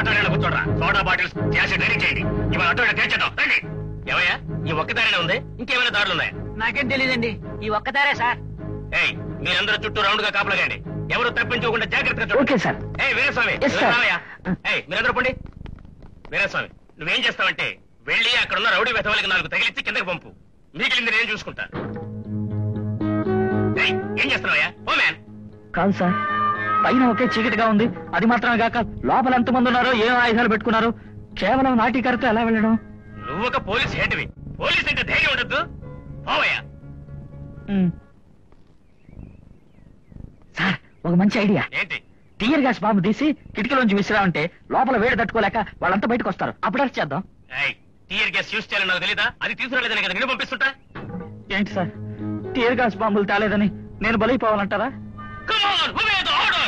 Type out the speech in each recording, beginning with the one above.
ఆటోలో కూర్చోడరా. Soda bottles acid ready చేయండి. ఇవాళ ఆటోలో తేల్చేద్దాం. రండి. ఏమయ్యా, ఈ ఒక్కదారినే ఉంది? ఇంకేమైనా దారులు ఉన్నాయా? నాకేం తెలియదండి, ఈ ఒక్కదారే సార్. ఏయ్, మీరందరూ చుట్టూ రౌండ్ గా కాపలాగండి. ఎవరు తప్పించుకోకుండా జాగ్రత్తగా చూడండి. Okay sir. వీరస్వామి, మీరందరూ పండి. వీరస్వామి, నువ్వేం చేస్తావంటే వెళ్ళి అక్కడ ఉన్న రౌడీ వెధవలకి 4 తగిలిచ్చి కిందకి పంపు. మిగిలింది నేను చూసుకుంటా. ఏం చేస్తున్నావయ్యా? Oh man. కాదు సార్, పైన ఒకే చీకటిగా ఉంది. అది మాత్రమే కాక లోపల ఎంతమంది ఉన్నారో, ఏం ఆయుధాలు పెట్టుకున్నారు, కేవలం నాటికరతో ఎలా వెళ్ళడం? నువ్వు ఒక పోలీస్ హెడ్వి. పోలీస్ అంటే ధైర్యం ఉండద్దు. పోవయ్యా. సార్, ఒక మంచి ఐడియా. ఏంటి? టీయర్ గ్యాస్ బాంబు తీసి కిటికీలోంచి విసిరామంటే లోపల వేడి తట్టుకోలేక వాళ్ళంతా బయటకు వస్తారు. అప్పుడు అరెస్ట్ చేద్దాం. టీయర్ గ్యాస్ యూజ్ చేయాలని నాకు తెలీదా? అది తీసుకురాలేదని కదా నేను పంపిస్తుంటా. ఏంటి సార్, టీయర్ గ్యాస్ బాంబులు తేలేదని నేను బలైపోవాలంటారా? Come on, obey the order.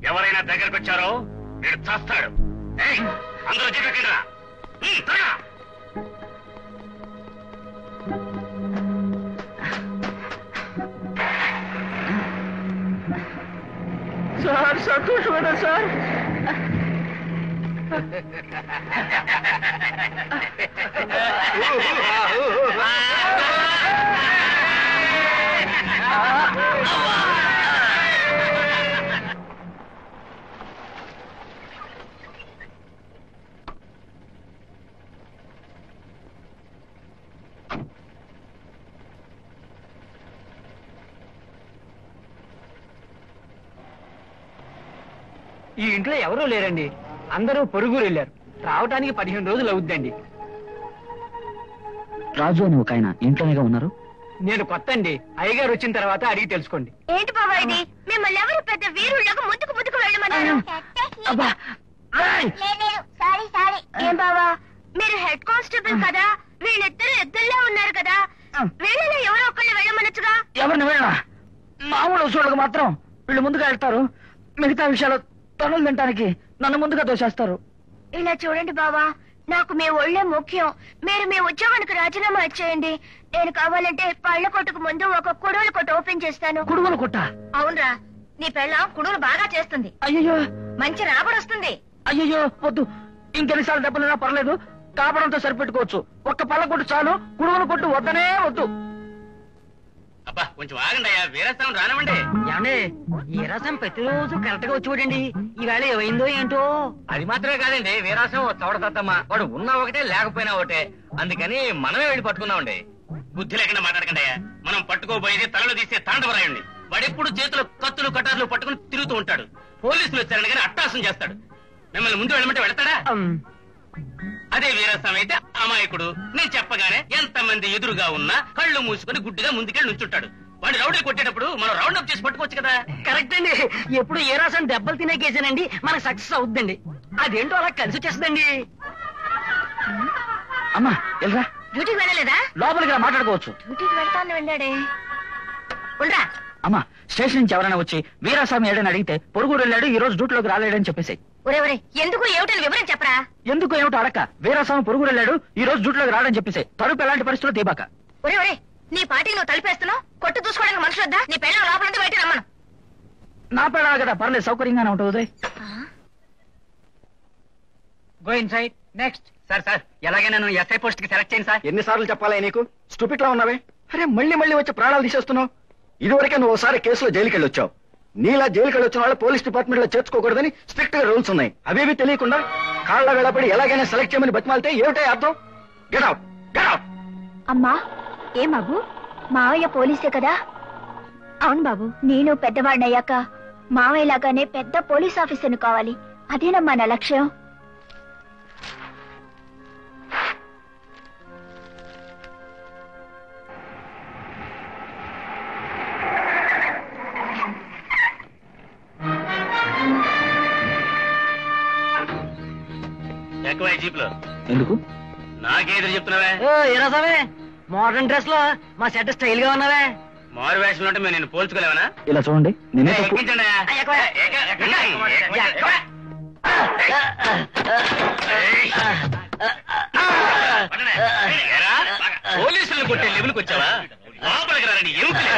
ఎవరైనా దగ్గరకు వచ్చారో వీడు చేస్తాడు. అందరూ చెప్పకుండా సార్, సంతోషమేనా సార్? ఈ ఇంట్లో ఎవరూ లేరండి, అందరూ పొరుగురు వెళ్ళారు. రావటానికి 15 రోజులు అవుద్దండి. రాజు అని ఒక ఆయన ఇంట్లోనేగా ఉన్నారు. నేను కొత్త అండి, అయ్యగారు వచ్చిన తర్వాత అడిగి తెలుసుకోండి. ఏంటి బాబా ఇది? మిమ్మల్ని ఎవరు పెద్ద వీరుళ్ళగా ముద్దుకు వెళ్ళమన్నారు? ఏం బాబా, మీరు హెడ్ కానిస్టేబుల్ కదా, వీళ్ళిద్దరు ఎద్దుల్లో ఉన్నారు కదా, వీళ్ళలో ఎవరో ఒకళ్ళు వెళ్ళమనొచ్చుగా. ఎవరిని వెళ్ళా? మామూలు వసూళ్ళకు మాత్రం వీళ్ళు ముందుగా వెళ్తారు. మిగతా విషయాలు తనులు తింటానికి నన్ను ముందుగా దోషేస్తారు. ఇలా చూడండి బావా, నాకు మీ ఒళ్ళే ముఖ్యం. మీరు మీ ఉద్యోగానికి రాజీనామా ఇచ్చేయండి. నేను కావాలంటే పళ్ళ కొట్టుకు ముందు ఒక కుడువుల కొట్టు ఓపెన్ చేస్తాను. కుడువుల కొట్ట? అవునరా, నీ పెళ్ళం కుడువులు బాగా చేస్తుంది. అయ్యో, మంచి రాబడి వస్తుంది. అయ్యో వద్దు, ఇంకెన్నిసార్లు దెబ్బలైనా పర్లేదు, కాపడంతో సరిపెట్టుకోవచ్చు. ఒక్క పళ్ళ కొట్టు చాలు, కుడువుల కొట్టు వద్దనే వద్దు. అబ్బా, కొంచెం ఆగండి అయ్యా, వీరస్వామి రానివ్వండి. ఏమండి, ఈ రసం ప్రతిరోజు కరెక్ట్ గా వచ్చి చూడండి. ఈవేళ ఏమైందో ఏంటో. అది మాత్రమే కాదండి, వీరాసం చౌడతమ్మా, వాడు ఉన్నా ఒకటే లేకపోయినా ఒకటే, అందుకని మనమే వెళ్ళి పట్టుకున్నామండి. బుద్ధి లేకుండా మాట్లాడకండి అయ్యా. మనం పట్టుకోబోయేది తలలో తీసే తాండవరాయండి. వాడెప్పుడు చేతిలో కత్తులు కటార్లు పట్టుకుని తిరుగుతూ ఉంటాడు. పోలీసులు వచ్చారని కానీ అట్టాసం చేస్తాడు. మిమ్మల్ని ముందు వెళ్ళమంటే వెళతాడా? అదే వీరస్వామి అయితే అమాయకుడు. నేను చెప్పగానే ఎంతమంది ఎదురుగా ఉన్నా కళ్ళు మూసుకొని గుడ్డిగా ముందుకెళ్ళి నుంచుంటాడు. వాడు రౌడీ కొట్టేటప్పుడు మనం రౌండ్ అప్ చేసి పట్టుకోవచ్చు కదా. కరెక్ట్ అండి, ఎప్పుడు ఏ రాసం దెబ్బలు తినే కేసానండి మనకు సక్సెస్ అవుద్దండి. అదేంటో అలా కలిసి వచ్చేస్తుందండి. అమ్మా వెళ్ళరా. డ్యూటీకి వెళ్ళలేదా? లోపలికి మాట్లాడుకోవచ్చు. డ్యూటీకి వెళ్తాను వెళ్ళాడే. ఉండరా. అమ్మా, స్టేషన్ నుంచి ఎవరైనా వచ్చి వీరాస్వామి ఏడని అడిగితే పొరుగురు వెళ్ళాడు, ఈ రోజు డ్యూటీలోకి రాలేడని చెప్పేసి. ఒరే ఎందుకు ఏమిటని వివరం చెప్పరా. ఎందుకు ఏమిటో అడక్క, వీరాస్వామి పొరుగురు వెళ్ళాడు, ఈ రోజు డ్యూటీలోకి రాడని చెప్పేసి. తలుపు ఎలాంటి పరిస్థితుల్లో తీబాక. ఒరే నీ పార్టీకి నువ్వు తలిపేస్తున్నావు. కొట్టు చూసుకోవడానికి మనుషులు వద్దా? నీ పెళ్ళ లోపల నుంచి బయట రమ్మను. నా పెళ్ళ కదా, పర్లేదు, సౌకర్యంగానే ఉంటుంది. Go in side. Next. Sir ఎలాగైనా నువ్వు ఎస్ఐ పోస్ట్ కి సెలెక్ట్ చేయండి సార్. ఎన్నిసార్లు చెప్పాలా నీకు? స్టూపిడ్ లా ఉన్నావే. అరే మళ్ళీ వచ్చి ప్రాణాలు తీసేస్తున్నావు. ఇదివరకే నువ్వు ఒకసారి కేసులో జైలుకి వెళ్ళి వచ్చావు. నీలా జైలుకి వెళ్ళి వచ్చిన వాళ్ళు పోలీస్ డిపార్ట్మెంట్ లో చేర్చుకోకూడదని స్ట్రిక్ట్ గా రూల్స్ ఉన్నాయి. అవేవి తెలియకుండా కాళ్ళ వేళపడి ఎలాగైనా సెలెక్ట్ చేయమని బతిమాలితే ఏమిటే అర్థం? Get out, get out. అమ్మా, ఏం బాబు, మావయ్య పోలీసే కదా? అవును బాబు, నేను పెద్దవాడినయ్యాక మావయ్యలాగానే పెద్ద పోలీస్ ఆఫీసర్ని కావాలి. అదేనమ్మా నా లక్ష్యం. ఎక్కువ జీప్ లో ఎందుకు? నాకేదో చెప్తున్నావే? ఏరాసావే మోడర్న్ డ్రెస్ లో మా సెట్ స్టైల్ గా ఉన్నావే. మారు వేషంలో ఉంటే మేము నిన్ను పోల్చుకోలేవనా? ఇలా చూడండి, నేనే తప్పు. ఎక్కించండి. పోలీసులను కొట్టే లెవెల్కి వచ్చావా? లోపలికి రాని ఎముకలే.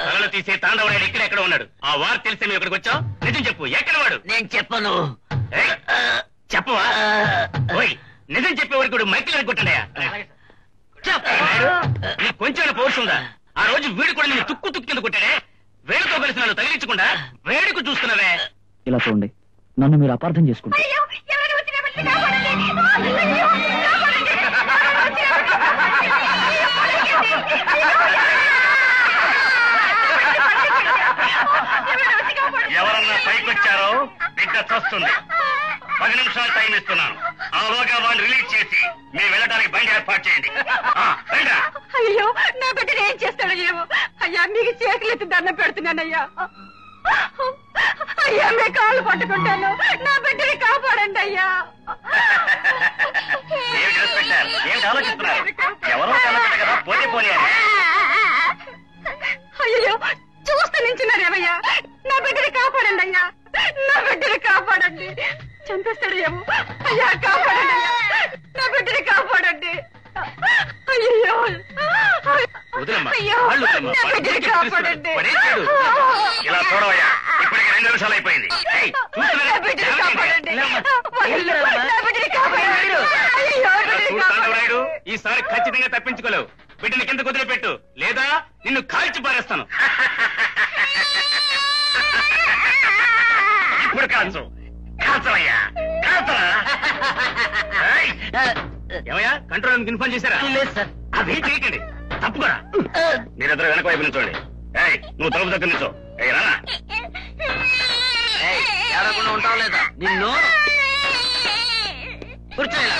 తలలు తీసే తాండవరాడు ఎక్కడెక్కడ ఉన్నాడు? ఆ వారు తెలిసే మేము ఇక్కడికి వచ్చావు. నిజం చెప్పు, ఎక్కడ వాడు? నేను చెప్పను. చెప్పవా? ఓయ్, నిజం చెప్పే వరకు మైకిల్ కొట్టండియా. నీకు కొంచెం పౌరుషం ఉందా? ఆ రోజు వీడు కూడా నేను తుక్కు కింద కొట్టాడే. వేడితో కలిసి నన్ను తగిలించకుండా వేడుకు చూస్తున్నావే. ఇలా చూడండి, నన్ను మీరు అపార్థం చేసుకుంటారు. ఎవరన్నా పైకొచ్చారో బిడ్డ చస్తుంది. 10 నిమిషాలు టైం ఇస్తున్నాను. ఆలోగా వాడిని రిలీజ్ చేసి మీరు వెళ్ళడానికి బండి ఏర్పాటు చేయండి. అయ్యో, నా బిడ్డను ఏం చేస్తాడో ఏమో. అయ్యా, మీకు చేతులెత్తి దండం పెడుతున్నానయ్యా. అయ్యా, మీ కాళ్ళు పట్టుకుంటాను. నా బిడ్డని కాపాడండి అయ్యా. ఏమిటి ఆలోచిస్తున్నారు? ఎవరో కలగదు కదా, పోతే పోనీ అని. అయ్యో, చూస్తూ నించున్నారేమయ్యా. నా బిడ్డని కాపాడండి అయ్యా. నా బిడ్డని కాపాడండి. చంపేస్తాడు ఏమో. అయ్యా, కాపాడండి అయ్యా. నా బిడ్డని కాపాడండి. అయ్యో, అయ్యో, నా బిడ్డని కాపాడండి. ఇలా చూడవయ్యా, ఇప్పటికి 2 నిమిషాలు అయిపోయింది. నా బిడ్డని కాపాడండి. నా బిడ్డని కాపాడండి. అయ్యో, బిడ్డని కాపాడండి. ఈసారి ఖచ్చితంగా తప్పించుకోలేవు. బిడ్డని కింద కుదిరిపెట్టు, లేదా నిన్ను కాల్చి పారేస్తాను. ఇప్పుడు కాల్చు. కాల్చవయ్యా, కాల్చరా. ఏమయ్యా, కంట్రోల్ రూమ్ ఇన్ఫార్మ్ చేశారా? లేదు సార్. అదే చేయకండి, తప్పుకోరా. మీరిద్దరు వెనక వైపు నుంచోండి. నువ్వు తలుపు దగ్గర నుంచో. రానా, ఏడకుండా ఉంటావు లేదా? నిన్ను కూర్చోలేదా?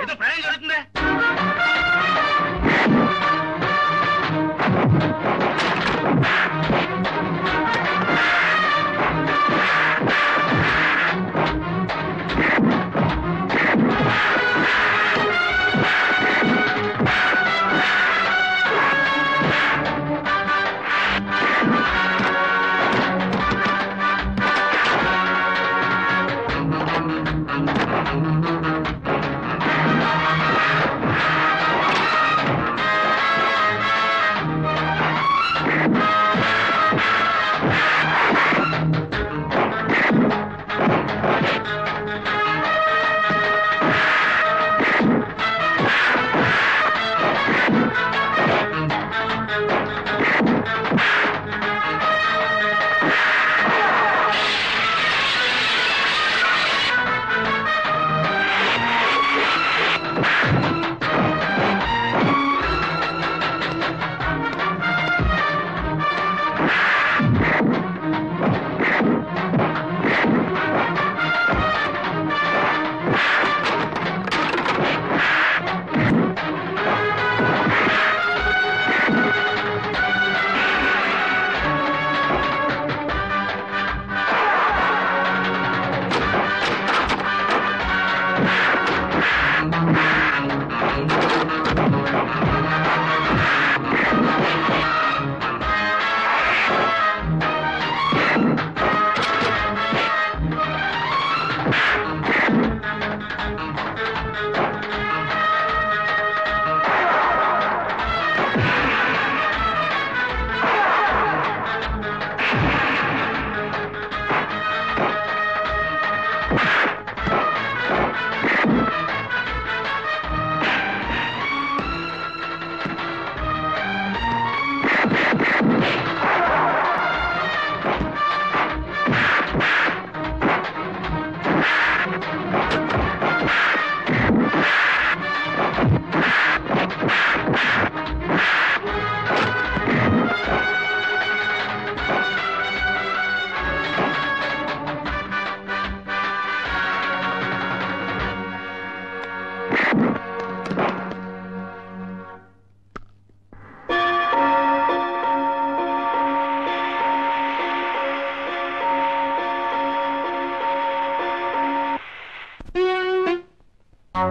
ఏదో ప్రయాణం జరుగుతుందా? ఆ